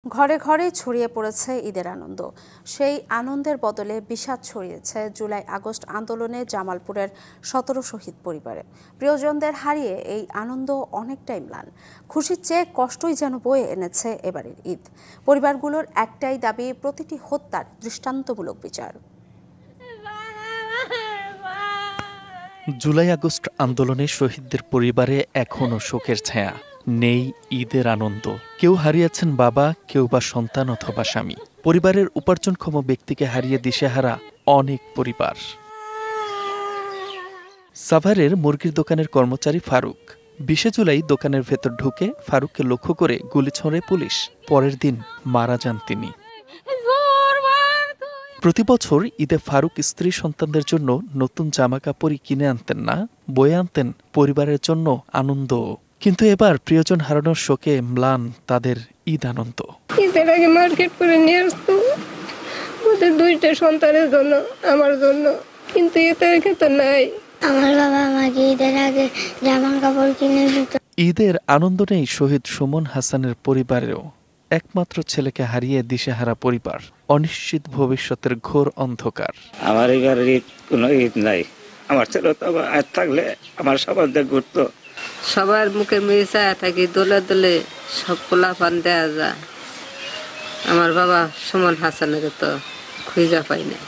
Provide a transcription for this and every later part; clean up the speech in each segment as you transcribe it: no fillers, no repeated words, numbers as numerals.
ঘরে ঘরে ছড়িয়ে পড়েছে ঈদের আনন্দ। সেই আনন্দের বদলে বিষাদ ছড়িয়েছে জুলাই আগস্ট আন্দোলনে জামালপুরের ১৭ শহীদ পরিবারে। প্রিয়জনদের হারিয়ে এই আনন্দ অনেকটাই ম্লান। খুশির চেয়ে কষ্টই যেন বয়ে এনেছে এবারের ঈদ। পরিবারগুলোর একটাই দাবি, প্রতিটি হত্যার দৃষ্টান্তমূলক বিচার। জুলাই আগস্ট আন্দোলনে শহীদদের পরিবারে এখনো শোকের ছায়া, নেই ঈদের আনন্দ। কেউ হারিয়েছেন বাবা, কেউ বা সন্তান অথবা স্বামী। পরিবারের উপার্জনক্ষম ব্যক্তিকে হারিয়ে দিশেহারা অনেক পরিবার। সাভারের মুরগির দোকানের কর্মচারী ফারুক ২০ জুলাই দোকানের ভেতর ঢুকে ফারুককে লক্ষ্য করে গুলি ছোঁড়ে পুলিশ। পরের দিন মারা যান তিনি। প্রতি বছর ঈদে ফারুক স্ত্রী সন্তানদের জন্য নতুন জামা কাপড়ই কিনে আনতেন না, বয়ে আনতেন পরিবারের জন্য আনন্দ। কিন্তু এবার প্রিয়জন হারানোর শোকে ম্লান তাদের ঈদ আনন্দ। ঈদের আগে মার্কেট করে নিয়ে আসতো ওদের দুইটা সন্তানের জন্য, আমার জন্য, কিন্তু ঈদের তো নাই। আমার বাবা আমাকে ঈদের আগে জামা কাপড় কিনে দিত। ঈদের আনন্দ নেই শহীদ সুমন হাসানের পরিবারেও। একমাত্র ছেলেকে হারিয়ে দিশেহারা পরিবার, অনিশ্চিত ভবিষ্যতের ঘোর অন্ধকার। আমার এবার ঈদ কোনো ঈদ নাই। আমার ছেলে তো আজ থাকলে আমার সবার দিয়ে ঘুরতো। সবার মুখে মিশা থাকি, দোলে দোলে সব পোলাপান দেয়া যায়। আমার বাবা সুমন হাসানের তো খুঁজা পাই না।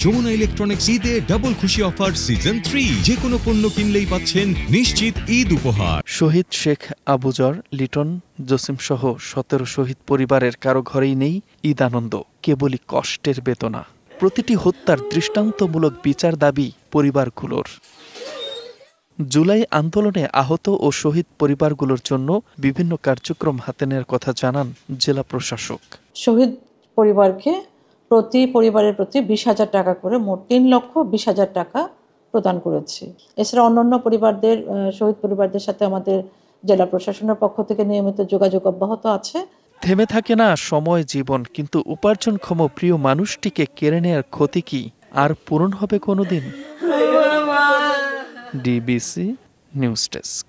যমুনা ইলেকট্রনিক্স ঈদে ডাবল খুশি অফার সিজন 3, যে কোনো পণ্য কিনলেই পাচ্ছেন নিশ্চিত ঈদ উপহার। শহীদ শেখ আবুজর, লিটন, জসিম সহ ১৭ শহীদ পরিবারের কারো ঘরেই নেই ঈদ আনন্দ, কেবলই কষ্টের বেদনা। প্রতিটি হত্যার দৃষ্টান্তমূলক বিচার দাবি পরিবারগুলোর। জুলাই আন্দোলনে আহত ও শহীদ পরিবারগুলোর জন্য বিভিন্ন কার্যক্রম হাতে নেওয়ার কথা জানান জেলা প্রশাসক। শহীদ পরিবারকে প্রতি পরিবারের প্রতি ২০,০০০ টাকা করে মোট ৩,২০,০০০ টাকা প্রদান করেছি। এছাড়া অন্যান্য পরিবারদের, শহীদ পরিবারদের সাথে আমাদের জেলা প্রশাসনের পক্ষ থেকে নিয়মিত যোগাযোগ অব্যাহত আছে। থেমে থাকে না সময় জীবন, কিন্তু উপার্জনক্ষম প্রিয় মানুষটিকে কেড়ে নেয়ার ক্ষতি কি আর পূরণ হবে কোনোদিন? DBC news desk.